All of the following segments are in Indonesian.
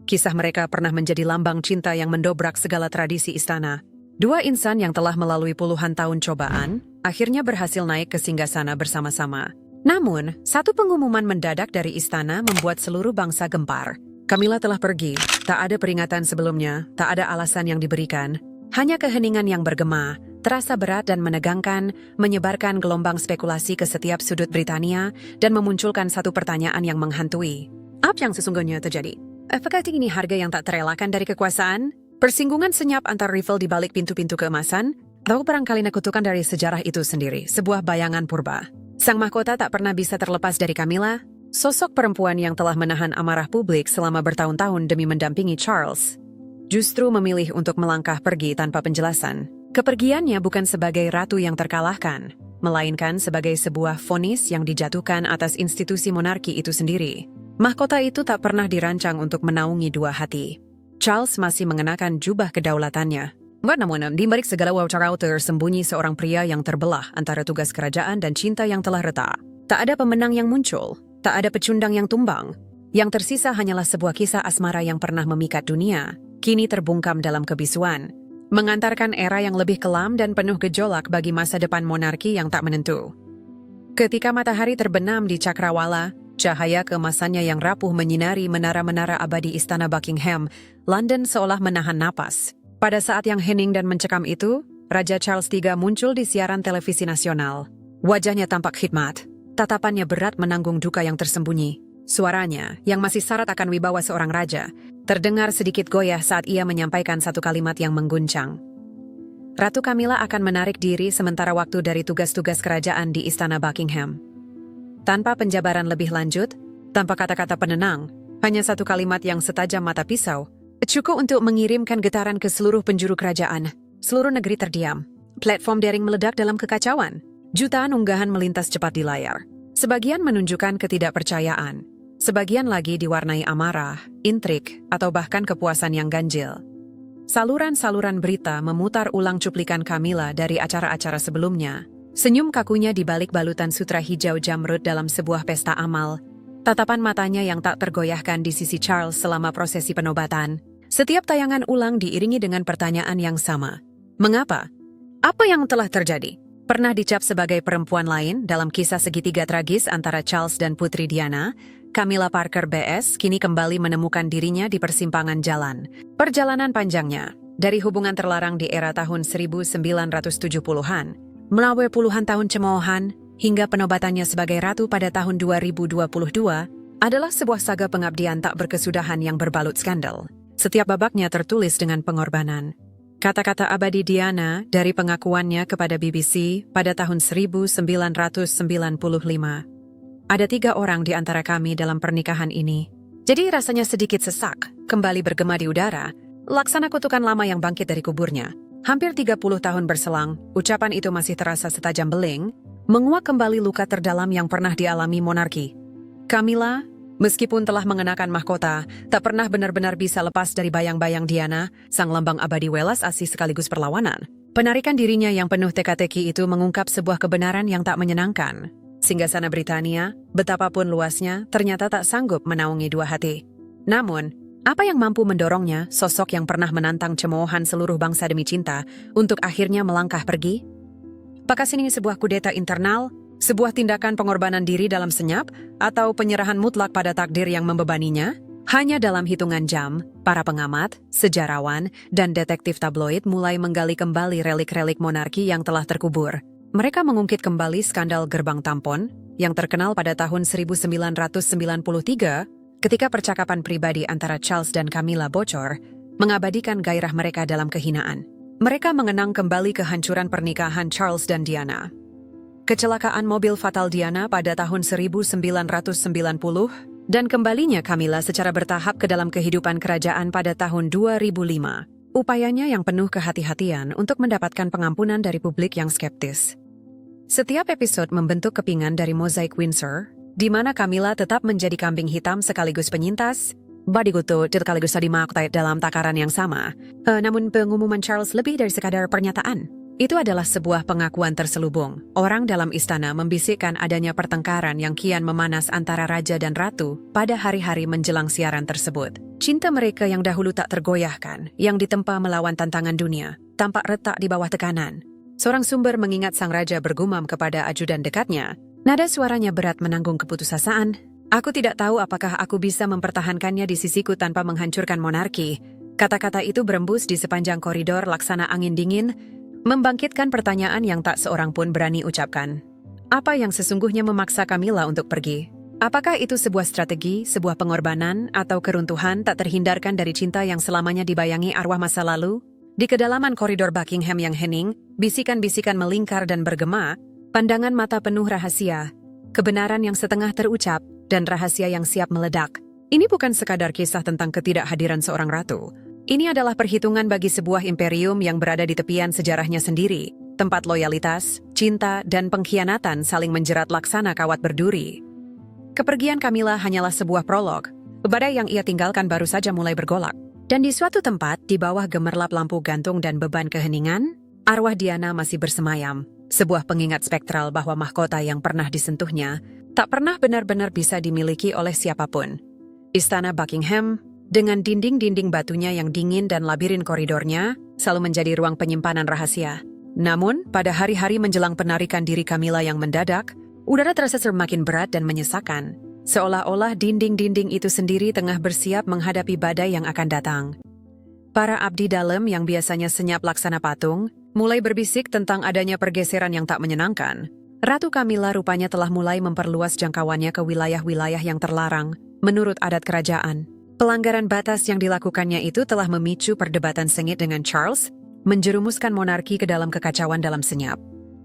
Kisah mereka pernah menjadi lambang cinta yang mendobrak segala tradisi istana. Dua insan yang telah melalui puluhan tahun cobaan, akhirnya berhasil naik ke singgasana bersama-sama. Namun, satu pengumuman mendadak dari istana membuat seluruh bangsa gempar. Camilla telah pergi, tak ada peringatan sebelumnya, tak ada alasan yang diberikan. Hanya keheningan yang bergema, terasa berat dan menegangkan, menyebarkan gelombang spekulasi ke setiap sudut Britania dan memunculkan satu pertanyaan yang menghantui. Apa yang sesungguhnya terjadi? Apakah ini harga yang tak terelakkan dari kekuasaan? Persinggungan senyap antar rival di balik pintu-pintu keemasan? Atau barangkali kutukan dari sejarah itu sendiri, sebuah bayangan purba? Sang mahkota tak pernah bisa terlepas dari Camilla, sosok perempuan yang telah menahan amarah publik selama bertahun-tahun demi mendampingi Charles. Justru memilih untuk melangkah pergi tanpa penjelasan. Kepergiannya bukan sebagai ratu yang terkalahkan, melainkan sebagai sebuah vonis yang dijatuhkan atas institusi monarki itu sendiri. Mahkota itu tak pernah dirancang untuk menaungi dua hati. Charles masih mengenakan jubah kedaulatannya. Namun, di balik segala wawancara tersembunyi seorang pria yang terbelah antara tugas kerajaan dan cinta yang telah retak. Tak ada pemenang yang muncul, tak ada pecundang yang tumbang. Yang tersisa hanyalah sebuah kisah asmara yang pernah memikat dunia, kini terbungkam dalam kebisuan, mengantarkan era yang lebih kelam dan penuh gejolak bagi masa depan monarki yang tak menentu. Ketika matahari terbenam di Cakrawala, cahaya keemasannya yang rapuh menyinari menara-menara abadi Istana Buckingham, London seolah menahan napas. Pada saat yang hening dan mencekam itu, Raja Charles III muncul di siaran televisi nasional. Wajahnya tampak khidmat, tatapannya berat menanggung duka yang tersembunyi. Suaranya, yang masih syarat akan wibawa seorang raja, terdengar sedikit goyah saat ia menyampaikan satu kalimat yang mengguncang. Ratu Camilla akan menarik diri sementara waktu dari tugas-tugas kerajaan di Istana Buckingham. Tanpa penjabaran lebih lanjut, tanpa kata-kata penenang, hanya satu kalimat yang setajam mata pisau, cukup untuk mengirimkan getaran ke seluruh penjuru kerajaan. Seluruh negeri terdiam. Platform daring meledak dalam kekacauan. Jutaan unggahan melintas cepat di layar. Sebagian menunjukkan ketidakpercayaan. Sebagian lagi diwarnai amarah, intrik, atau bahkan kepuasan yang ganjil. Saluran-saluran berita memutar ulang cuplikan Camilla dari acara-acara sebelumnya. Senyum kakunya di balik balutan sutra hijau jamrud dalam sebuah pesta amal. Tatapan matanya yang tak tergoyahkan di sisi Charles selama prosesi penobatan. Setiap tayangan ulang diiringi dengan pertanyaan yang sama. Mengapa? Apa yang telah terjadi? Pernah dicap sebagai perempuan lain dalam kisah segitiga tragis antara Charles dan Putri Diana, Camilla Parker BS kini kembali menemukan dirinya di persimpangan jalan. Perjalanan panjangnya, dari hubungan terlarang di era tahun 1970-an, melalui puluhan tahun cemoohan, hingga penobatannya sebagai ratu pada tahun 2022, adalah sebuah saga pengabdian tak berkesudahan yang berbalut skandal. Setiap babaknya tertulis dengan pengorbanan. Kata-kata abadi Diana dari pengakuannya kepada BBC pada tahun 1995. Ada 3 orang di antara kami dalam pernikahan ini. Jadi rasanya sedikit sesak, kembali bergema di udara, laksana kutukan lama yang bangkit dari kuburnya. Hampir 30 tahun berselang, ucapan itu masih terasa setajam beling, menguak kembali luka terdalam yang pernah dialami monarki. Camilla, meskipun telah mengenakan mahkota, tak pernah benar-benar bisa lepas dari bayang-bayang Diana, sang lambang abadi welas asih sekaligus perlawanan. Penarikan dirinya yang penuh teka-teki itu mengungkap sebuah kebenaran yang tak menyenangkan. Singgasana Britania, betapapun luasnya, ternyata tak sanggup menaungi dua hati. Namun, apa yang mampu mendorongnya, sosok yang pernah menantang cemoohan seluruh bangsa demi cinta, untuk akhirnya melangkah pergi? Apakah ini sebuah kudeta internal? Sebuah tindakan pengorbanan diri dalam senyap, atau penyerahan mutlak pada takdir yang membebaninya? Hanya dalam hitungan jam, para pengamat, sejarawan, dan detektif tabloid mulai menggali kembali relik-relik monarki yang telah terkubur. Mereka mengungkit kembali skandal gerbang tampon, yang terkenal pada tahun 1993, ketika percakapan pribadi antara Charles dan Camilla bocor, mengabadikan gairah mereka dalam kehinaan. Mereka mengenang kembali kehancuran pernikahan Charles dan Diana. Kecelakaan mobil fatal Diana pada tahun 1990, dan kembalinya Camilla secara bertahap ke dalam kehidupan kerajaan pada tahun 2005. Upayanya yang penuh kehati-hatian untuk mendapatkan pengampunan dari publik yang skeptis. Setiap episode membentuk kepingan dari mozaik Windsor, di mana Camilla tetap menjadi kambing hitam sekaligus penyintas, Badigutu sekaligus dimaktai dalam takaran yang sama. Namun pengumuman Charles lebih dari sekadar pernyataan. Itu adalah sebuah pengakuan terselubung. Orang dalam istana membisikkan adanya pertengkaran yang kian memanas antara raja dan ratu pada hari-hari menjelang siaran tersebut. Cinta mereka yang dahulu tak tergoyahkan, yang ditempa melawan tantangan dunia, tampak retak di bawah tekanan. Seorang sumber mengingat sang raja bergumam kepada ajudan dekatnya. Nada suaranya berat menanggung keputusasaan. Aku tidak tahu apakah aku bisa mempertahankannya di sisiku tanpa menghancurkan monarki. Kata-kata itu berembus di sepanjang koridor laksana angin dingin, membangkitkan pertanyaan yang tak seorang pun berani ucapkan. Apa yang sesungguhnya memaksa Camilla untuk pergi? Apakah itu sebuah strategi, sebuah pengorbanan, atau keruntuhan tak terhindarkan dari cinta yang selamanya dibayangi arwah masa lalu? Di kedalaman koridor Buckingham yang hening, bisikan-bisikan melingkar dan bergema, pandangan mata penuh rahasia, kebenaran yang setengah terucap, dan rahasia yang siap meledak. Ini bukan sekadar kisah tentang ketidakhadiran seorang ratu. Ini adalah perhitungan bagi sebuah imperium yang berada di tepian sejarahnya sendiri, tempat loyalitas, cinta, dan pengkhianatan saling menjerat laksana kawat berduri. Kepergian Camilla hanyalah sebuah prolog. Badai yang ia tinggalkan baru saja mulai bergolak. Dan di suatu tempat, di bawah gemerlap lampu gantung dan beban keheningan, arwah Diana masih bersemayam. Sebuah pengingat spektral bahwa mahkota yang pernah disentuhnya tak pernah benar-benar bisa dimiliki oleh siapapun. Istana Buckingham, dengan dinding-dinding batunya yang dingin dan labirin koridornya, selalu menjadi ruang penyimpanan rahasia. Namun, pada hari-hari menjelang penarikan diri Camilla yang mendadak, udara terasa semakin berat dan menyesakan. Seolah-olah dinding-dinding itu sendiri tengah bersiap menghadapi badai yang akan datang. Para abdi dalam yang biasanya senyap laksana patung, mulai berbisik tentang adanya pergeseran yang tak menyenangkan. Ratu Camilla rupanya telah mulai memperluas jangkauannya ke wilayah-wilayah yang terlarang, menurut adat kerajaan. Pelanggaran batas yang dilakukannya itu telah memicu perdebatan sengit dengan Charles, menjerumuskan monarki ke dalam kekacauan dalam senyap.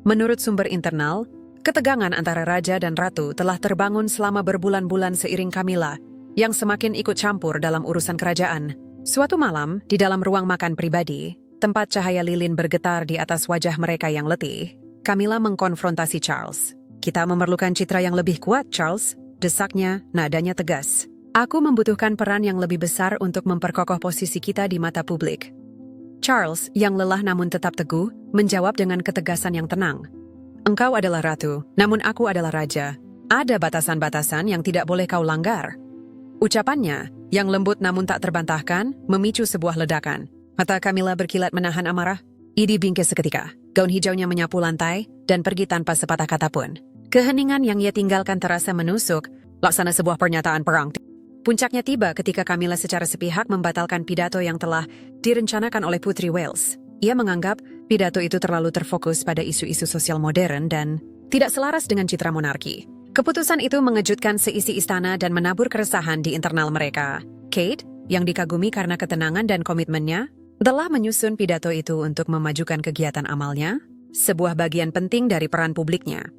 Menurut sumber internal, ketegangan antara raja dan ratu telah terbangun selama berbulan-bulan seiring Camilla, yang semakin ikut campur dalam urusan kerajaan. Suatu malam, di dalam ruang makan pribadi, tempat cahaya lilin bergetar di atas wajah mereka yang letih, Camilla mengkonfrontasi Charles. "Kita memerlukan citra yang lebih kuat, Charles," desaknya, nadanya tegas. "Aku membutuhkan peran yang lebih besar untuk memperkokoh posisi kita di mata publik." Charles, yang lelah namun tetap teguh, menjawab dengan ketegasan yang tenang. "Engkau adalah ratu, namun aku adalah raja. Ada batasan-batasan yang tidak boleh kau langgar." Ucapannya, yang lembut namun tak terbantahkan, memicu sebuah ledakan. Mata Camilla berkilat menahan amarah. Idi bingkis seketika. Gaun hijaunya menyapu lantai, dan pergi tanpa sepatah kata pun. Keheningan yang ia tinggalkan terasa menusuk, laksana sebuah pernyataan perang. Puncaknya tiba ketika Camilla secara sepihak membatalkan pidato yang telah direncanakan oleh Putri Wales. Ia menganggap pidato itu terlalu terfokus pada isu-isu sosial modern dan tidak selaras dengan citra monarki. Keputusan itu mengejutkan seisi istana dan menabur keresahan di internal mereka. Kate, yang dikagumi karena ketenangan dan komitmennya, telah menyusun pidato itu untuk memajukan kegiatan amalnya, sebuah bagian penting dari peran publiknya.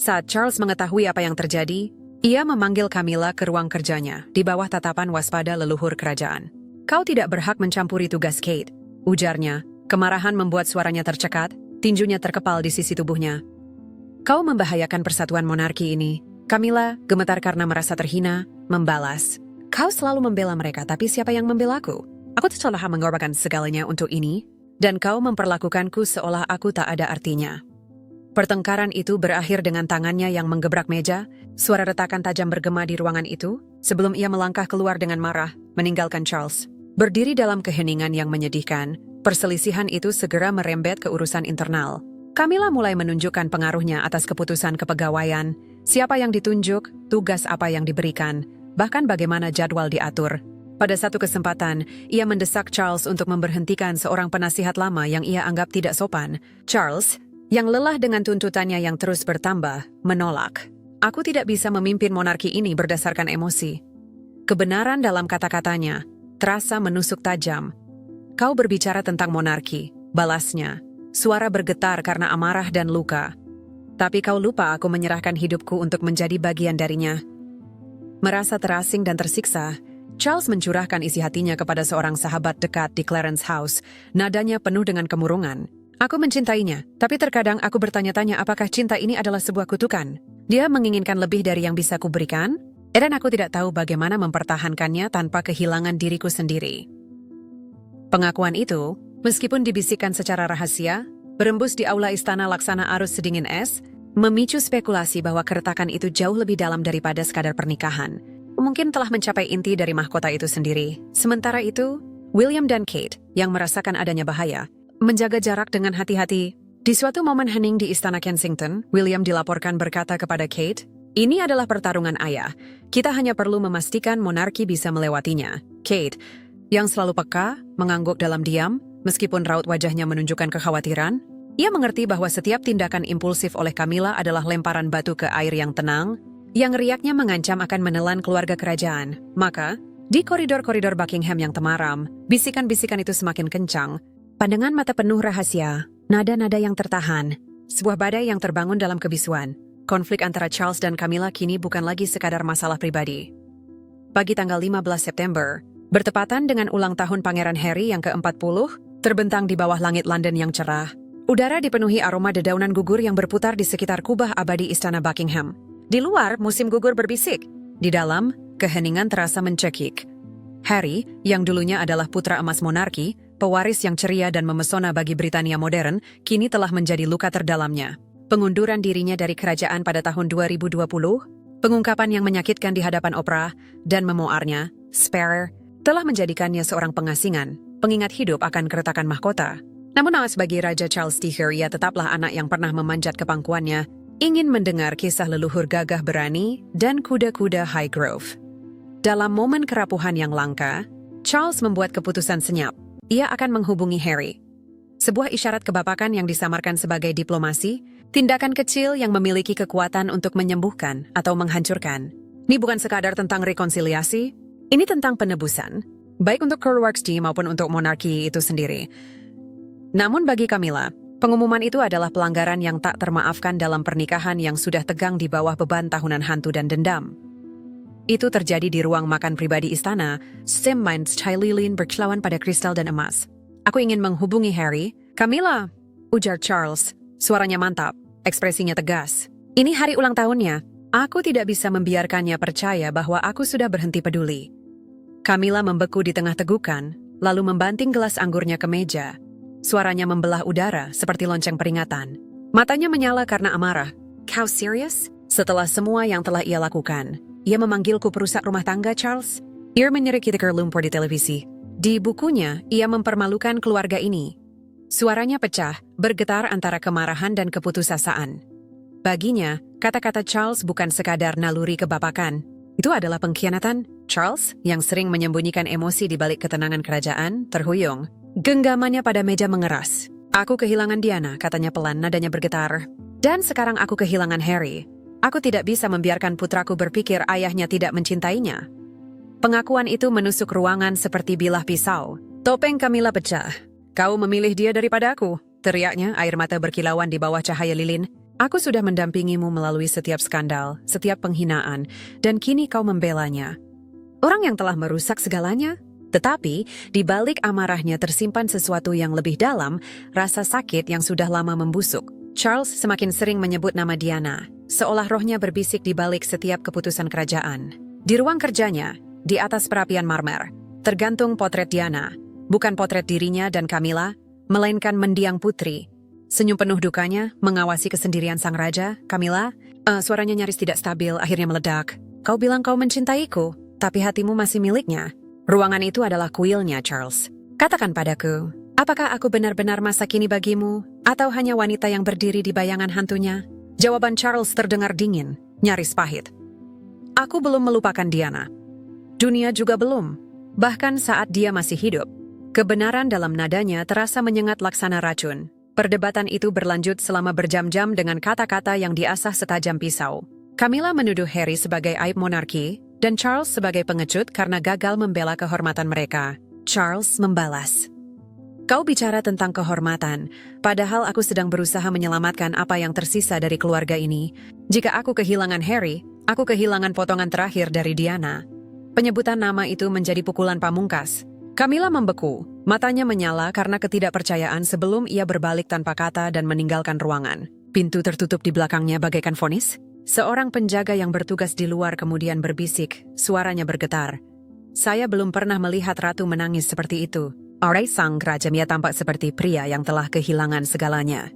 Saat Charles mengetahui apa yang terjadi, ia memanggil Camilla ke ruang kerjanya di bawah tatapan waspada leluhur kerajaan. "Kau tidak berhak mencampuri tugas Kate," ujarnya. Kemarahan membuat suaranya tercekat, tinjunya terkepal di sisi tubuhnya. "Kau membahayakan persatuan monarki ini." Camilla, gemetar karena merasa terhina, membalas. "Kau selalu membela mereka, tapi siapa yang membelaku? Aku telah mengorbankan segalanya untuk ini, dan kau memperlakukanku seolah aku tak ada artinya." Pertengkaran itu berakhir dengan tangannya yang menggebrak meja, suara retakan tajam bergema di ruangan itu, sebelum ia melangkah keluar dengan marah, meninggalkan Charles. Berdiri dalam keheningan yang menyedihkan, perselisihan itu segera merembet ke urusan internal. Camilla mulai menunjukkan pengaruhnya atas keputusan kepegawaian, siapa yang ditunjuk, tugas apa yang diberikan, bahkan bagaimana jadwal diatur. Pada satu kesempatan, ia mendesak Charles untuk memberhentikan seorang penasihat lama yang ia anggap tidak sopan. Charles, yang lelah dengan tuntutannya yang terus bertambah, menolak. "Aku tidak bisa memimpin monarki ini berdasarkan emosi." Kebenaran dalam kata-katanya terasa menusuk tajam. "Kau berbicara tentang monarki," balasnya. Suara bergetar karena amarah dan luka. "Tapi kau lupa aku menyerahkan hidupku untuk menjadi bagian darinya." Merasa terasing dan tersiksa, Charles mencurahkan isi hatinya kepada seorang sahabat dekat di Clarence House, nadanya penuh dengan kemurungan. "Aku mencintainya, tapi terkadang aku bertanya-tanya apakah cinta ini adalah sebuah kutukan. Dia menginginkan lebih dari yang bisa kuberikan, dan aku tidak tahu bagaimana mempertahankannya tanpa kehilangan diriku sendiri." Pengakuan itu, meskipun dibisikkan secara rahasia, berembus di aula istana laksana arus sedingin es, memicu spekulasi bahwa keretakan itu jauh lebih dalam daripada sekadar pernikahan. Mungkin telah mencapai inti dari mahkota itu sendiri. Sementara itu, William dan Kate, yang merasakan adanya bahaya, menjaga jarak dengan hati-hati. Di suatu momen hening di Istana Kensington, William dilaporkan berkata kepada Kate, "Ini adalah pertarungan ayah. Kita hanya perlu memastikan monarki bisa melewatinya." Kate, yang selalu peka, mengangguk dalam diam, meskipun raut wajahnya menunjukkan kekhawatiran. Ia mengerti bahwa setiap tindakan impulsif oleh Camilla adalah lemparan batu ke air yang tenang, yang riaknya mengancam akan menelan keluarga kerajaan. Maka, di koridor-koridor Buckingham yang temaram, bisikan-bisikan itu semakin kencang. Pandangan mata penuh rahasia, nada-nada yang tertahan, sebuah badai yang terbangun dalam kebisuan. Konflik antara Charles dan Camilla kini bukan lagi sekadar masalah pribadi. Pagi tanggal 15 September, bertepatan dengan ulang tahun Pangeran Harry yang ke-40, terbentang di bawah langit London yang cerah. Udara dipenuhi aroma dedaunan gugur yang berputar di sekitar kubah abadi Istana Buckingham. Di luar, musim gugur berbisik. Di dalam, keheningan terasa mencekik. Harry, yang dulunya adalah putra emas monarki, pewaris yang ceria dan memesona bagi Britania modern, kini telah menjadi luka terdalamnya. Pengunduran dirinya dari kerajaan pada tahun 2020, pengungkapan yang menyakitkan di hadapan Oprah, dan memoarnya, Spare, telah menjadikannya seorang pengasingan, pengingat hidup akan keretakan mahkota. Namun naas bagi Raja Charles III, ia tetaplah anak yang pernah memanjat ke pangkuannya, ingin mendengar kisah leluhur gagah berani dan kuda-kuda Highgrove. Dalam momen kerapuhan yang langka, Charles membuat keputusan senyap. Ia akan menghubungi Harry. Sebuah isyarat kebapakan yang disamarkan sebagai diplomasi, tindakan kecil yang memiliki kekuatan untuk menyembuhkan atau menghancurkan. Ini bukan sekadar tentang rekonsiliasi, ini tentang penebusan, baik untuk Kerworksd maupun untuk monarki itu sendiri. Namun bagi Camilla, pengumuman itu adalah pelanggaran yang tak termaafkan dalam pernikahan yang sudah tegang di bawah beban tahunan hantu dan dendam. Itu terjadi di ruang makan pribadi istana, Sim Minds Chai Lilin berkilauan pada kristal dan emas. "Aku ingin menghubungi Harry." "Camilla," ujar Charles, suaranya mantap, ekspresinya tegas. "Ini hari ulang tahunnya. Aku tidak bisa membiarkannya percaya bahwa aku sudah berhenti peduli." Camilla membeku di tengah tegukan, lalu membanting gelas anggurnya ke meja. Suaranya membelah udara seperti lonceng peringatan. Matanya menyala karena amarah. "Kau serius? Setelah semua yang telah ia lakukan, ia memanggilku perusak rumah tangga, Charles?" Ia menyeriki tikar lumpur di televisi. Di bukunya, ia mempermalukan keluarga ini. Suaranya pecah, bergetar antara kemarahan dan keputusasaan. Baginya, kata-kata Charles bukan sekadar naluri kebapakan. Itu adalah pengkhianatan. Charles, yang sering menyembunyikan emosi di balik ketenangan kerajaan, terhuyung. Genggamannya pada meja mengeras. "Aku kehilangan Diana," katanya pelan, nadanya bergetar. "Dan sekarang aku kehilangan Harry. Aku tidak bisa membiarkan putraku berpikir ayahnya tidak mencintainya." Pengakuan itu menusuk ruangan seperti bilah pisau. Topeng Camilla pecah. "Kau memilih dia daripada aku," teriaknya, air mata berkilauan di bawah cahaya lilin. "Aku sudah mendampingimu melalui setiap skandal, setiap penghinaan, dan kini kau membelanya. Orang yang telah merusak segalanya?" Tetapi, di balik amarahnya tersimpan sesuatu yang lebih dalam, rasa sakit yang sudah lama membusuk. Charles semakin sering menyebut nama Diana, seolah rohnya berbisik di balik setiap keputusan kerajaan. Di ruang kerjanya, di atas perapian marmer, tergantung potret Diana, bukan potret dirinya dan Camilla, melainkan mendiang putri. Senyum penuh dukanya mengawasi kesendirian sang raja. "Camilla," suaranya nyaris tidak stabil, akhirnya meledak. "Kau bilang kau mencintaiku, tapi hatimu masih miliknya. Ruangan itu adalah kuilnya, Charles. Katakan padaku, apakah aku benar-benar masa kini bagimu, atau hanya wanita yang berdiri di bayangan hantunya?" Jawaban Charles terdengar dingin, nyaris pahit. "Aku belum melupakan Diana. Dunia juga belum. Bahkan saat dia masih hidup." Kebenaran dalam nadanya terasa menyengat laksana racun. Perdebatan itu berlanjut selama berjam-jam dengan kata-kata yang diasah setajam pisau. Camilla menuduh Harry sebagai aib monarki, dan Charles sebagai pengecut karena gagal membela kehormatan mereka. Charles membalas, "Kau bicara tentang kehormatan, padahal aku sedang berusaha menyelamatkan apa yang tersisa dari keluarga ini. Jika aku kehilangan Harry, aku kehilangan potongan terakhir dari Diana." Penyebutan nama itu menjadi pukulan pamungkas. Camilla membeku, matanya menyala karena ketidakpercayaan sebelum ia berbalik tanpa kata dan meninggalkan ruangan. Pintu tertutup di belakangnya bagaikan vonis. Seorang penjaga yang bertugas di luar kemudian berbisik, suaranya bergetar. "Saya belum pernah melihat ratu menangis seperti itu." Alright, sang Raja Mia tampak seperti pria yang telah kehilangan segalanya.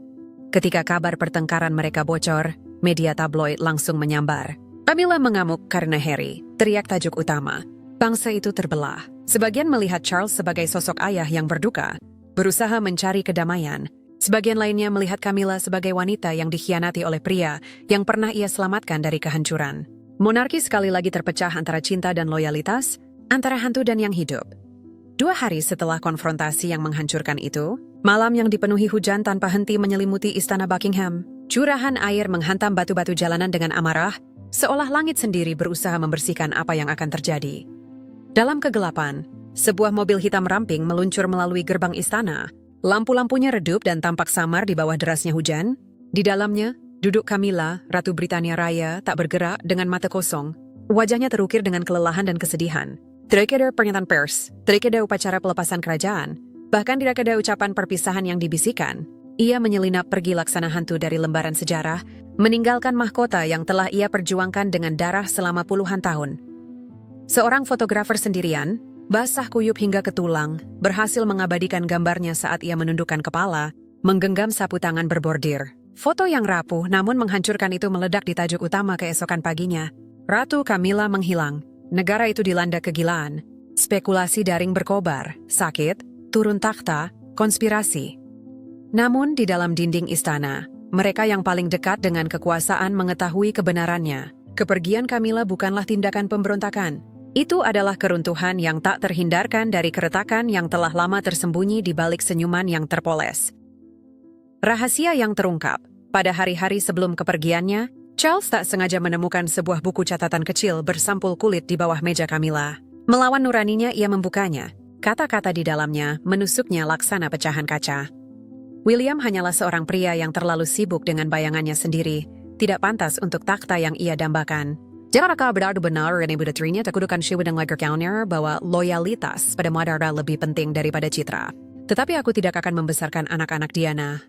Ketika kabar pertengkaran mereka bocor, media tabloid langsung menyambar. Camilla mengamuk karena Harry, teriak tajuk utama. Bangsa itu terbelah. Sebagian melihat Charles sebagai sosok ayah yang berduka, berusaha mencari kedamaian. Sebagian lainnya melihat Camilla sebagai wanita yang dikhianati oleh pria yang pernah ia selamatkan dari kehancuran. Monarki sekali lagi terpecah antara cinta dan loyalitas, antara hantu dan yang hidup. 2 hari setelah konfrontasi yang menghancurkan itu, malam yang dipenuhi hujan tanpa henti menyelimuti istana Buckingham. Curahan air menghantam batu-batu jalanan dengan amarah, seolah langit sendiri berusaha membersihkan apa yang akan terjadi. Dalam kegelapan, sebuah mobil hitam ramping meluncur melalui gerbang istana. Lampu-lampunya redup dan tampak samar di bawah derasnya hujan. Di dalamnya, duduk Camilla, Ratu Britania Raya, tak bergerak dengan mata kosong. Wajahnya terukir dengan kelelahan dan kesedihan. Tidak ada pernyataan pers, tidak ada upacara pelepasan kerajaan, bahkan tidak ada ucapan perpisahan yang dibisikkan. Ia menyelinap pergi laksana hantu dari lembaran sejarah, meninggalkan mahkota yang telah ia perjuangkan dengan darah selama puluhan tahun. Seorang fotografer sendirian, basah kuyup hingga ke tulang, berhasil mengabadikan gambarnya saat ia menundukkan kepala, menggenggam sapu tangan berbordir. Foto yang rapuh namun menghancurkan itu meledak di tajuk utama keesokan paginya. Ratu Camilla menghilang. Negara itu dilanda kegilaan. Spekulasi daring berkobar, sakit, turun takhta, konspirasi. Namun di dalam dinding istana, mereka yang paling dekat dengan kekuasaan mengetahui kebenarannya. Kepergian Camilla bukanlah tindakan pemberontakan. Itu adalah keruntuhan yang tak terhindarkan dari keretakan yang telah lama tersembunyi di balik senyuman yang terpoles. Rahasia yang terungkap, pada hari-hari sebelum kepergiannya, Charles tak sengaja menemukan sebuah buku catatan kecil bersampul kulit di bawah meja Camilla. Melawan nuraninya ia membukanya. Kata-kata di dalamnya menusuknya laksana pecahan kaca. William hanyalah seorang pria yang terlalu sibuk dengan bayangannya sendiri, tidak pantas untuk takhta yang ia dambakan. Jika benar-benar Rene Budatrinya tak kudukan siwa dan lager counter bahwa loyalitas pada Madara lebih penting daripada citra. Tetapi aku tidak akan membesarkan anak-anak Diana.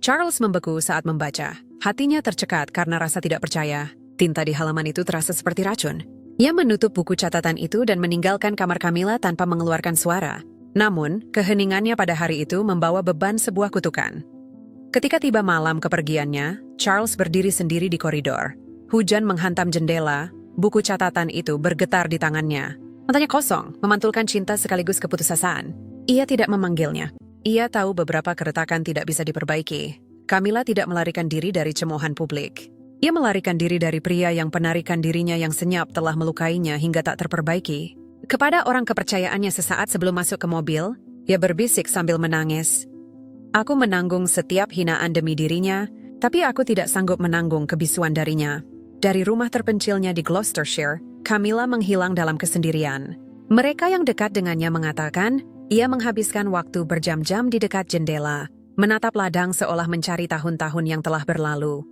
Charles membeku saat membaca. Hatinya tercekat karena rasa tidak percaya. Tinta di halaman itu terasa seperti racun. Ia menutup buku catatan itu dan meninggalkan kamar Camilla tanpa mengeluarkan suara. Namun, keheningannya pada hari itu membawa beban sebuah kutukan. Ketika tiba malam kepergiannya, Charles berdiri sendiri di koridor. Hujan menghantam jendela, buku catatan itu bergetar di tangannya. Matanya kosong, memantulkan cinta sekaligus keputusasaan. Ia tidak memanggilnya. Ia tahu beberapa keretakan tidak bisa diperbaiki. Camilla tidak melarikan diri dari cemoohan publik. Ia melarikan diri dari pria yang penarikan dirinya yang senyap telah melukainya hingga tak terperbaiki. Kepada orang kepercayaannya sesaat sebelum masuk ke mobil, ia berbisik sambil menangis. Aku menanggung setiap hinaan demi dirinya, tapi aku tidak sanggup menanggung kebisuan darinya. Dari rumah terpencilnya di Gloucestershire, Camilla menghilang dalam kesendirian. Mereka yang dekat dengannya mengatakan, ia menghabiskan waktu berjam-jam di dekat jendela, menatap ladang seolah mencari tahun-tahun yang telah berlalu.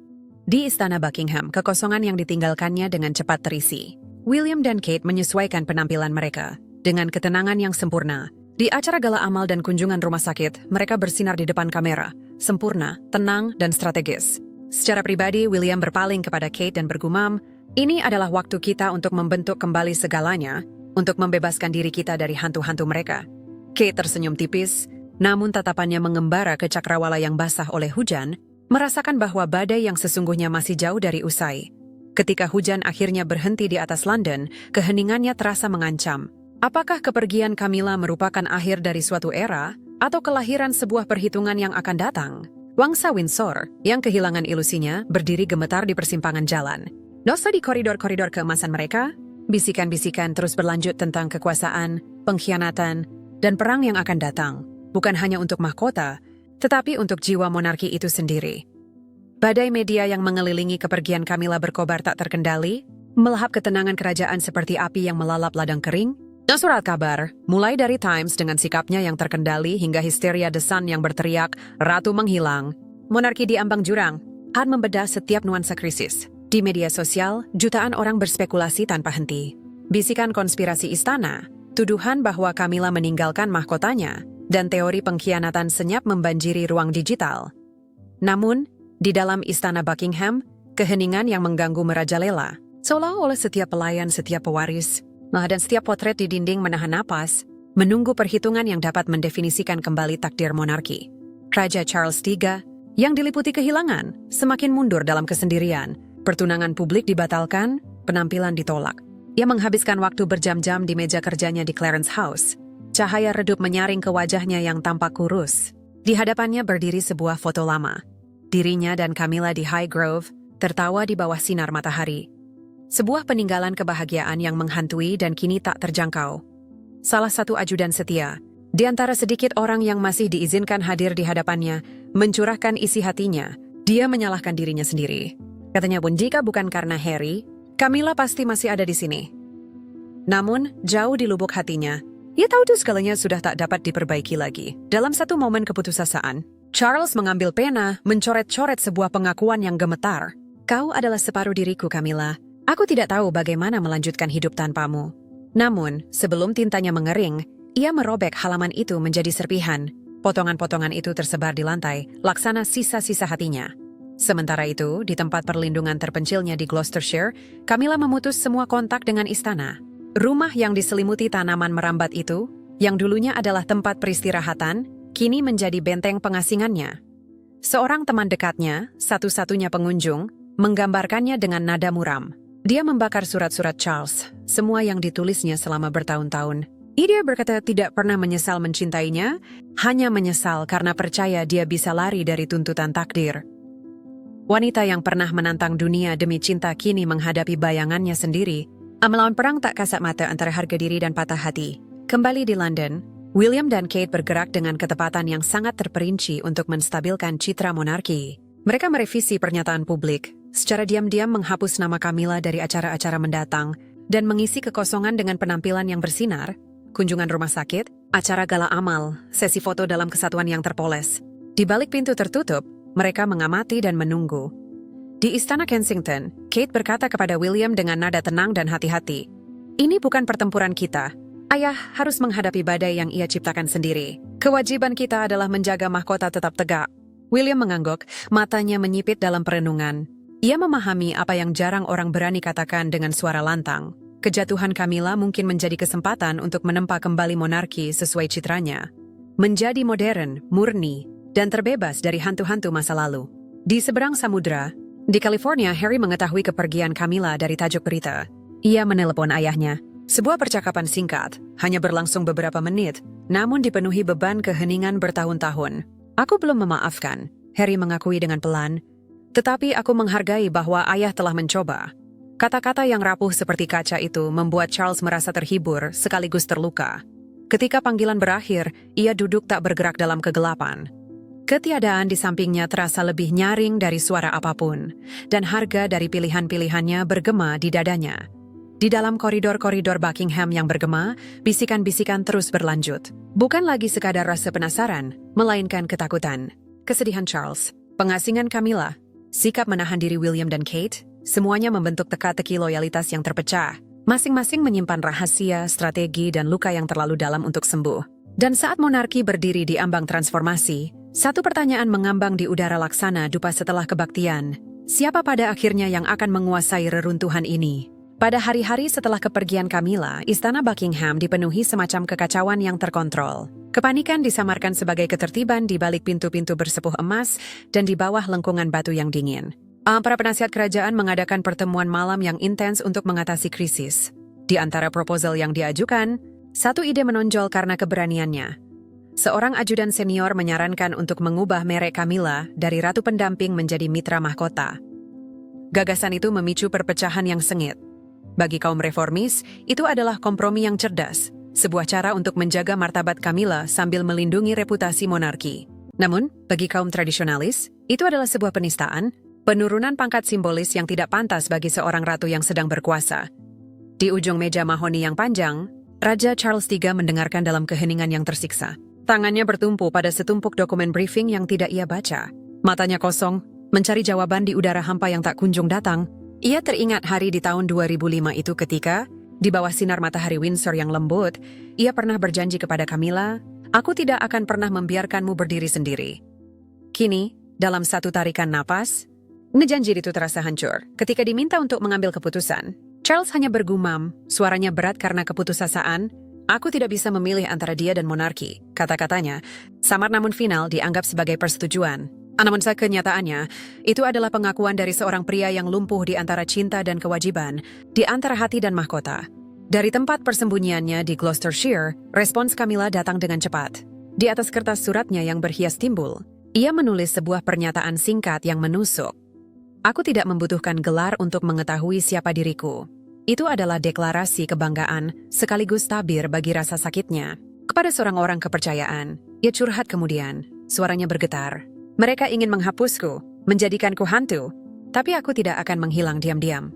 Di istana Buckingham, kekosongan yang ditinggalkannya dengan cepat terisi. William dan Kate menyesuaikan penampilan mereka dengan ketenangan yang sempurna. Di acara gala amal dan kunjungan rumah sakit, mereka bersinar di depan kamera, sempurna, tenang, dan strategis. Secara pribadi, William berpaling kepada Kate dan bergumam, "Ini adalah waktu kita untuk membentuk kembali segalanya, untuk membebaskan diri kita dari hantu-hantu mereka." Kate tersenyum tipis, namun tatapannya mengembara ke cakrawala yang basah oleh hujan, merasakan bahwa badai yang sesungguhnya masih jauh dari usai. Ketika hujan akhirnya berhenti di atas London, keheningannya terasa mengancam. Apakah kepergian Camilla merupakan akhir dari suatu era, atau kelahiran sebuah perhitungan yang akan datang? Wangsa Windsor, yang kehilangan ilusinya, berdiri gemetar di persimpangan jalan. Dosa di koridor-koridor keemasan mereka, bisikan-bisikan terus berlanjut tentang kekuasaan, pengkhianatan, dan perang yang akan datang, bukan hanya untuk mahkota, tetapi untuk jiwa monarki itu sendiri. Badai media yang mengelilingi kepergian Camilla berkobar tak terkendali, melahap ketenangan kerajaan seperti api yang melalap ladang kering, dan surat kabar, mulai dari Times dengan sikapnya yang terkendali hingga histeria The Sun yang berteriak, "Ratu menghilang." Monarki diambang jurang, saat membedah setiap nuansa krisis. Di media sosial, jutaan orang berspekulasi tanpa henti. Bisikan konspirasi istana, tuduhan bahwa Camilla meninggalkan mahkotanya, dan teori pengkhianatan senyap membanjiri ruang digital. Namun, di dalam istana Buckingham, keheningan yang mengganggu merajalela, seolah oleh setiap pelayan, setiap pewaris, dan setiap potret di dinding menahan napas, menunggu perhitungan yang dapat mendefinisikan kembali takdir monarki. Raja Charles III, yang diliputi kehilangan, semakin mundur dalam kesendirian. Pertunangan publik dibatalkan, penampilan ditolak. Ia menghabiskan waktu berjam-jam di meja kerjanya di Clarence House. Cahaya redup menyaring ke wajahnya yang tampak kurus. Di hadapannya berdiri sebuah foto lama. Dirinya dan Camilla di Highgrove, tertawa di bawah sinar matahari. Sebuah peninggalan kebahagiaan yang menghantui dan kini tak terjangkau. Salah satu ajudan setia, di antara sedikit orang yang masih diizinkan hadir di hadapannya, mencurahkan isi hatinya. Dia menyalahkan dirinya sendiri. Katanya pun jika bukan karena Harry, Camilla pasti masih ada di sini. Namun, jauh di lubuk hatinya, ia tahu itu segalanya sudah tak dapat diperbaiki lagi. Dalam satu momen keputusasaan, Charles mengambil pena, mencoret-coret sebuah pengakuan yang gemetar. Kau adalah separuh diriku, Camilla. Aku tidak tahu bagaimana melanjutkan hidup tanpamu. Namun, sebelum tintanya mengering, ia merobek halaman itu menjadi serpihan. Potongan-potongan itu tersebar di lantai, laksana sisa-sisa hatinya. Sementara itu, di tempat perlindungan terpencilnya di Gloucestershire, Camilla memutus semua kontak dengan istana. Rumah yang diselimuti tanaman merambat itu, yang dulunya adalah tempat peristirahatan, kini menjadi benteng pengasingannya. Seorang teman dekatnya, satu-satunya pengunjung, menggambarkannya dengan nada muram. Dia membakar surat-surat Charles, semua yang ditulisnya selama bertahun-tahun. Dia berkata tidak pernah menyesal mencintainya, hanya menyesal karena percaya dia bisa lari dari tuntutan takdir. Wanita yang pernah menantang dunia demi cinta kini menghadapi bayangannya sendiri, melawan perang tak kasat mata antara harga diri dan patah hati. Kembali di London, William dan Kate bergerak dengan ketepatan yang sangat terperinci untuk menstabilkan citra monarki. Mereka merevisi pernyataan publik, secara diam-diam menghapus nama Camilla dari acara-acara mendatang, dan mengisi kekosongan dengan penampilan yang bersinar, kunjungan rumah sakit, acara gala amal, sesi foto dalam kesatuan yang terpoles. Di balik pintu tertutup, mereka mengamati dan menunggu. Di Istana Kensington, Kate berkata kepada William dengan nada tenang dan hati-hati, "Ini bukan pertempuran kita. Ayah harus menghadapi badai yang ia ciptakan sendiri. Kewajiban kita adalah menjaga mahkota tetap tegak." William mengangguk, matanya menyipit dalam perenungan. Ia memahami apa yang jarang orang berani katakan dengan suara lantang. Kejatuhan Camilla mungkin menjadi kesempatan untuk menempa kembali monarki sesuai citranya. Menjadi modern, murni, dan terbebas dari hantu-hantu masa lalu. Di seberang samudra, di California, Harry mengetahui kepergian Camilla dari tajuk berita. Ia menelepon ayahnya. Sebuah percakapan singkat, hanya berlangsung beberapa menit, namun dipenuhi beban keheningan bertahun-tahun. "Aku belum memaafkan," Harry mengakui dengan pelan. "Tetapi aku menghargai bahwa ayah telah mencoba." Kata-kata yang rapuh seperti kaca itu membuat Charles merasa terhibur sekaligus terluka. Ketika panggilan berakhir, ia duduk tak bergerak dalam kegelapan. Ketiadaan di sampingnya terasa lebih nyaring dari suara apapun, dan harga dari pilihan-pilihannya bergema di dadanya. Di dalam koridor-koridor Buckingham yang bergema, bisikan-bisikan terus berlanjut. Bukan lagi sekadar rasa penasaran, melainkan ketakutan. Kesedihan Charles, pengasingan Camilla, sikap menahan diri William dan Kate, semuanya membentuk teka-teki loyalitas yang terpecah. Masing-masing menyimpan rahasia, strategi, dan luka yang terlalu dalam untuk sembuh. Dan saat monarki berdiri di ambang transformasi, satu pertanyaan mengambang di udara laksana dupa setelah kebaktian. Siapa pada akhirnya yang akan menguasai reruntuhan ini? Pada hari-hari setelah kepergian Camilla, Istana Buckingham dipenuhi semacam kekacauan yang terkontrol. Kepanikan disamarkan sebagai ketertiban di balik pintu-pintu bersepuh emas dan di bawah lengkungan batu yang dingin. Para penasihat kerajaan mengadakan pertemuan malam yang intens untuk mengatasi krisis. Di antara proposal yang diajukan, satu ide menonjol karena keberaniannya. Seorang ajudan senior menyarankan untuk mengubah merek Camilla dari ratu pendamping menjadi mitra mahkota. Gagasan itu memicu perpecahan yang sengit. Bagi kaum reformis, itu adalah kompromi yang cerdas, sebuah cara untuk menjaga martabat Camilla sambil melindungi reputasi monarki. Namun, bagi kaum tradisionalis, itu adalah sebuah penistaan, penurunan pangkat simbolis yang tidak pantas bagi seorang ratu yang sedang berkuasa. Di ujung meja mahoni yang panjang, Raja Charles III mendengarkan dalam keheningan yang tersiksa. Tangannya bertumpu pada setumpuk dokumen briefing yang tidak ia baca. Matanya kosong, mencari jawaban di udara hampa yang tak kunjung datang. Ia teringat hari di tahun 2005 itu ketika, di bawah sinar matahari Windsor yang lembut, ia pernah berjanji kepada Camilla, "Aku tidak akan pernah membiarkanmu berdiri sendiri." Kini, dalam satu tarikan napas, janji itu terasa hancur. Ketika diminta untuk mengambil keputusan, Charles hanya bergumam, suaranya berat karena keputusasaan, Aku tidak bisa memilih antara dia dan monarki, kata-katanya. Samar namun final dianggap sebagai persetujuan. Namun kenyataannya, itu adalah pengakuan dari seorang pria yang lumpuh di antara cinta dan kewajiban, di antara hati dan mahkota. Dari tempat persembunyiannya di Gloucestershire, respons Camilla datang dengan cepat. Di atas kertas suratnya yang berhias timbul, ia menulis sebuah pernyataan singkat yang menusuk. Aku tidak membutuhkan gelar untuk mengetahui siapa diriku. Itu adalah deklarasi kebanggaan sekaligus tabir bagi rasa sakitnya. Kepada seorang orang kepercayaan, ia curhat kemudian, suaranya bergetar. Mereka ingin menghapusku, menjadikanku hantu, tapi aku tidak akan menghilang diam-diam.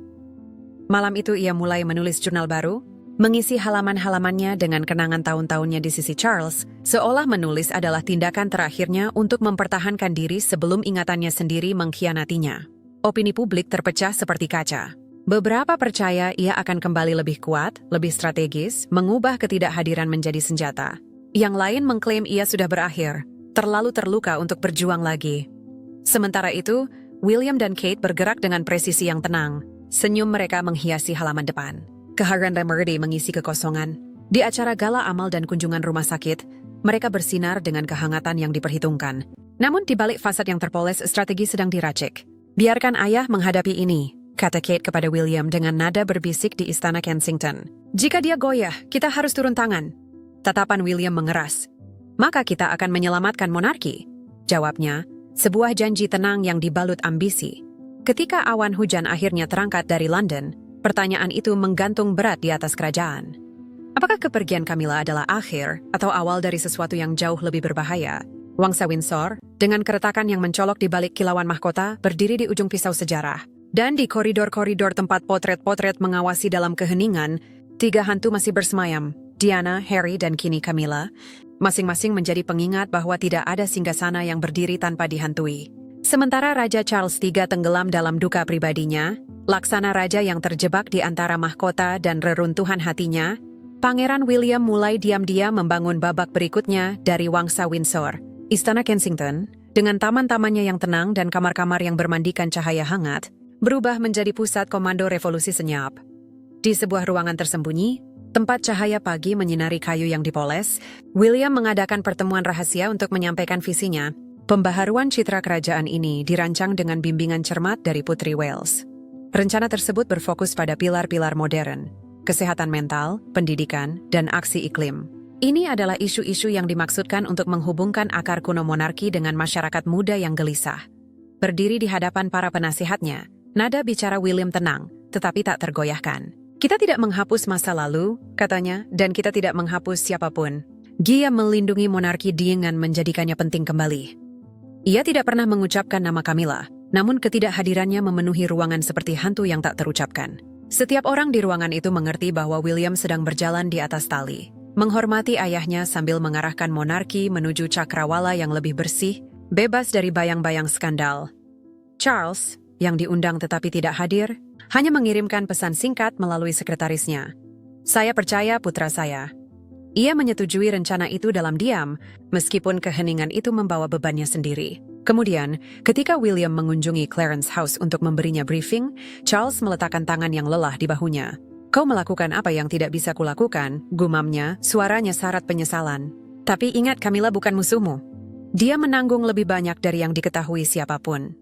Malam itu ia mulai menulis jurnal baru, mengisi halaman-halamannya dengan kenangan tahun-tahunnya di sisi Charles, seolah menulis adalah tindakan terakhirnya untuk mempertahankan diri sebelum ingatannya sendiri mengkhianatinya. Opini publik terpecah seperti kaca. Beberapa percaya ia akan kembali lebih kuat, lebih strategis, mengubah ketidakhadiran menjadi senjata. Yang lain mengklaim ia sudah berakhir, terlalu terluka untuk berjuang lagi. Sementara itu, William dan Kate bergerak dengan presisi yang tenang. Senyum mereka menghiasi halaman depan. Kehadiran Remerdy mengisi kekosongan. Di acara gala amal dan kunjungan rumah sakit, mereka bersinar dengan kehangatan yang diperhitungkan. Namun di balik fasad yang terpoles, strategi sedang diracik. Biarkan ayah menghadapi ini, kata Kate kepada William dengan nada berbisik di Istana Kensington. Jika dia goyah, kita harus turun tangan. Tatapan William mengeras. Maka kita akan menyelamatkan monarki. Jawabnya, sebuah janji tenang yang dibalut ambisi. Ketika awan hujan akhirnya terangkat dari London, pertanyaan itu menggantung berat di atas kerajaan. Apakah kepergian Camilla adalah akhir atau awal dari sesuatu yang jauh lebih berbahaya? Wangsa Windsor, dengan keretakan yang mencolok di balik kilauan mahkota, berdiri di ujung pisau sejarah. Dan di koridor-koridor tempat potret-potret mengawasi dalam keheningan, 3 hantu masih bersemayam, Diana, Harry, dan kini Camilla, masing-masing menjadi pengingat bahwa tidak ada singgasana yang berdiri tanpa dihantui. Sementara Raja Charles III tenggelam dalam duka pribadinya, laksana raja yang terjebak di antara mahkota dan reruntuhan hatinya, Pangeran William mulai diam-diam membangun babak berikutnya dari Wangsa Windsor. Istana Kensington, dengan taman-tamannya yang tenang dan kamar-kamar yang bermandikan cahaya hangat, berubah menjadi pusat komando revolusi senyap. Di sebuah ruangan tersembunyi, tempat cahaya pagi menyinari kayu yang dipoles, William mengadakan pertemuan rahasia untuk menyampaikan visinya. Pembaharuan citra kerajaan ini dirancang dengan bimbingan cermat dari Putri Wales. Rencana tersebut berfokus pada pilar-pilar modern, kesehatan mental, pendidikan, dan aksi iklim. Ini adalah isu-isu yang dimaksudkan untuk menghubungkan akar kuno monarki dengan masyarakat muda yang gelisah. Berdiri di hadapan para penasihatnya, nada bicara William tenang, tetapi tak tergoyahkan. Kita tidak menghapus masa lalu, katanya, dan kita tidak menghapus siapapun. Dia melindungi monarki dengan menjadikannya penting kembali. Ia tidak pernah mengucapkan nama Camilla, namun ketidakhadirannya memenuhi ruangan seperti hantu yang tak terucapkan. Setiap orang di ruangan itu mengerti bahwa William sedang berjalan di atas tali, menghormati ayahnya sambil mengarahkan monarki menuju cakrawala yang lebih bersih, bebas dari bayang-bayang skandal. Charles, yang diundang tetapi tidak hadir, hanya mengirimkan pesan singkat melalui sekretarisnya. Saya percaya putra saya. Ia menyetujui rencana itu dalam diam, meskipun keheningan itu membawa bebannya sendiri. Kemudian, ketika William mengunjungi Clarence House untuk memberinya briefing, Charles meletakkan tangan yang lelah di bahunya. Kau melakukan apa yang tidak bisa kulakukan, gumamnya, suaranya syarat penyesalan. Tapi ingat, Camilla bukan musuhmu. Dia menanggung lebih banyak dari yang diketahui siapapun.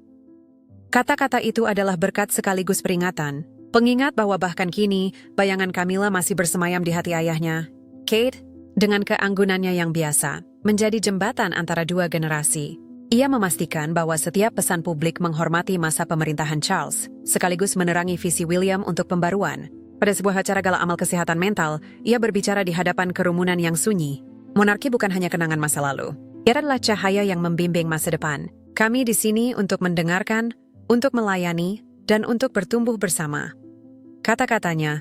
Kata-kata itu adalah berkat sekaligus peringatan, pengingat bahwa bahkan kini, bayangan Camilla masih bersemayam di hati ayahnya. Kate, dengan keanggunannya yang biasa, menjadi jembatan antara 2 generasi. Ia memastikan bahwa setiap pesan publik menghormati masa pemerintahan Charles, sekaligus menerangi visi William untuk pembaruan. Pada sebuah acara gala amal kesehatan mental, ia berbicara di hadapan kerumunan yang sunyi. Monarki bukan hanya kenangan masa lalu. Ia adalah cahaya yang membimbing masa depan. Kami di sini untuk mendengarkan, untuk melayani, dan untuk bertumbuh bersama. Kata-katanya,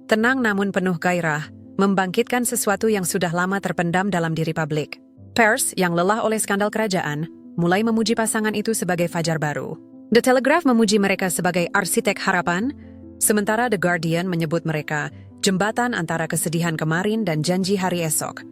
tenang namun penuh gairah, membangkitkan sesuatu yang sudah lama terpendam dalam diri publik. Pers, yang lelah oleh skandal kerajaan, mulai memuji pasangan itu sebagai fajar baru. The Telegraph memuji mereka sebagai arsitek harapan, sementara The Guardian menyebut mereka jembatan antara kesedihan kemarin dan janji hari esok.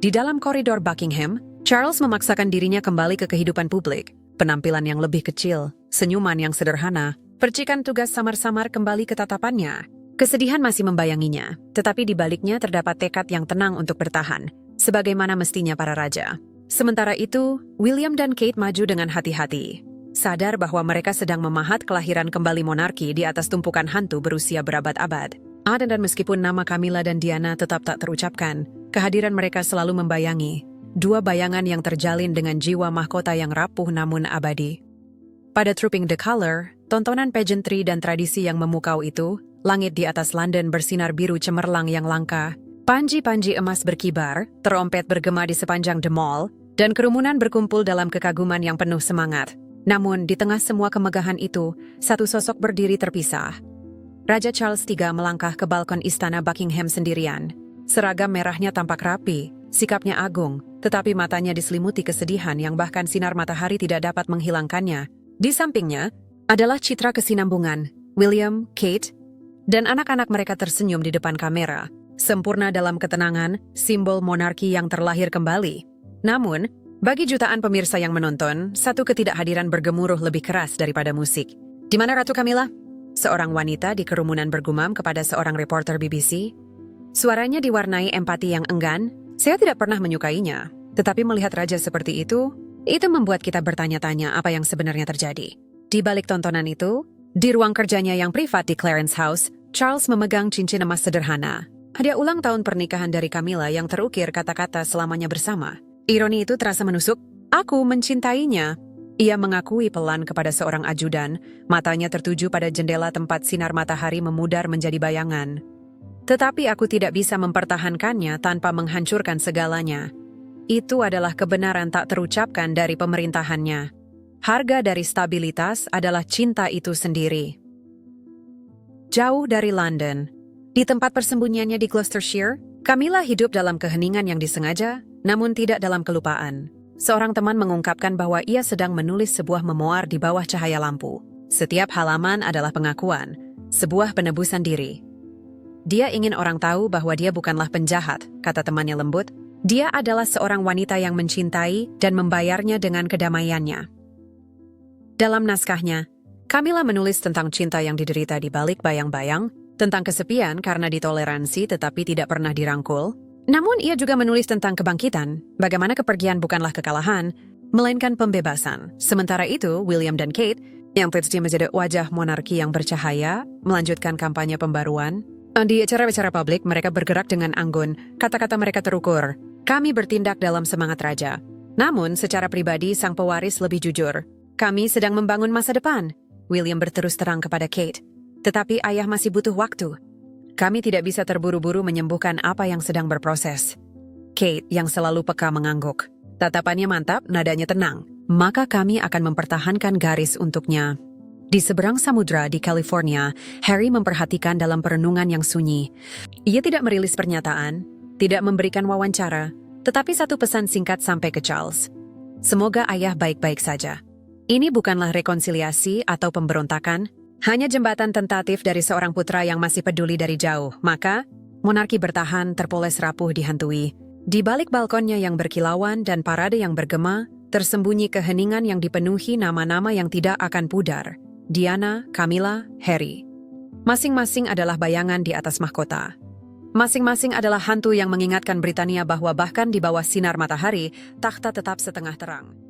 Di dalam koridor Buckingham, Charles memaksakan dirinya kembali ke kehidupan publik. Penampilan yang lebih kecil, senyuman yang sederhana, percikan tugas samar-samar kembali ke tatapannya. Kesedihan masih membayanginya, tetapi di baliknya terdapat tekad yang tenang untuk bertahan, sebagaimana mestinya para raja. Sementara itu, William dan Kate maju dengan hati-hati, sadar bahwa mereka sedang memahat kelahiran kembali monarki di atas tumpukan hantu berusia berabad-abad. Dan meskipun nama Camilla dan Diana tetap tak terucapkan, kehadiran mereka selalu membayangi, dua bayangan yang terjalin dengan jiwa mahkota yang rapuh namun abadi. Pada Trooping the Colour, tontonan pageantry dan tradisi yang memukau itu, langit di atas London bersinar biru cemerlang yang langka, panji-panji emas berkibar, terompet bergema di sepanjang The Mall, dan kerumunan berkumpul dalam kekaguman yang penuh semangat. Namun, di tengah semua kemegahan itu, satu sosok berdiri terpisah. Raja Charles III melangkah ke balkon istana Buckingham sendirian. Seragam merahnya tampak rapi, sikapnya agung, tetapi matanya diselimuti kesedihan yang bahkan sinar matahari tidak dapat menghilangkannya. Di sampingnya, adalah citra kesinambungan, William, Kate, dan anak-anak mereka tersenyum di depan kamera, sempurna dalam ketenangan, simbol monarki yang terlahir kembali. Namun, bagi jutaan pemirsa yang menonton, satu ketidakhadiran bergemuruh lebih keras daripada musik. "Di mana Ratu Camilla?" Seorang wanita di kerumunan bergumam kepada seorang reporter BBC. Suaranya diwarnai empati yang enggan. "Saya tidak pernah menyukainya, tetapi melihat raja seperti itu membuat kita bertanya-tanya apa yang sebenarnya terjadi." Di balik tontonan itu, di ruang kerjanya yang privat di Clarence House, Charles memegang cincin emas sederhana. Hadiah ulang tahun pernikahan dari Camilla yang terukir kata-kata selamanya bersama. Ironi itu terasa menusuk. "Aku mencintainya." Ia mengakui pelan kepada seorang ajudan, matanya tertuju pada jendela tempat sinar matahari memudar menjadi bayangan. "Tetapi aku tidak bisa mempertahankannya tanpa menghancurkan segalanya." Itu adalah kebenaran tak terucapkan dari pemerintahannya. Harga dari stabilitas adalah cinta itu sendiri. Jauh dari London, di tempat persembunyiannya di Gloucestershire, Camilla hidup dalam keheningan yang disengaja, namun tidak dalam kelupaan. Seorang teman mengungkapkan bahwa ia sedang menulis sebuah memoir di bawah cahaya lampu. Setiap halaman adalah pengakuan, sebuah penebusan diri. "Dia ingin orang tahu bahwa dia bukanlah penjahat," kata temannya lembut. "Dia adalah seorang wanita yang mencintai dan membayarnya dengan kedamaiannya." Dalam naskahnya, Camilla menulis tentang cinta yang diderita di balik bayang-bayang, tentang kesepian karena ditoleransi tetapi tidak pernah dirangkul. Namun ia juga menulis tentang kebangkitan, bagaimana kepergian bukanlah kekalahan, melainkan pembebasan. Sementara itu, William dan Kate, yang tersebut menjadi wajah monarki yang bercahaya, melanjutkan kampanye pembaruan. Di acara-acara publik, mereka bergerak dengan anggun, kata-kata mereka terukur. "Kami bertindak dalam semangat raja." Namun, secara pribadi, sang pewaris lebih jujur. "Kami sedang membangun masa depan," William berterus terang kepada Kate. "Tetapi ayah masih butuh waktu. Kami tidak bisa terburu-buru menyembuhkan apa yang sedang berproses." Kate yang selalu peka mengangguk. Tatapannya mantap, nadanya tenang. "Maka kami akan mempertahankan garis untuknya." Di seberang samudra di California, Harry memperhatikan dalam perenungan yang sunyi. Ia tidak merilis pernyataan, tidak memberikan wawancara, tetapi satu pesan singkat sampai ke Charles. "Semoga ayah baik-baik saja." Ini bukanlah rekonsiliasi atau pemberontakan, hanya jembatan tentatif dari seorang putra yang masih peduli dari jauh. Maka, monarki bertahan terpoles rapuh dihantui. Di balik balkonnya yang berkilauan dan parade yang bergema, tersembunyi keheningan yang dipenuhi nama-nama yang tidak akan pudar. Diana, Camilla, Harry. Masing-masing adalah bayangan di atas mahkota. Masing-masing adalah hantu yang mengingatkan Britania bahwa bahkan di bawah sinar matahari, takhta tetap setengah terang.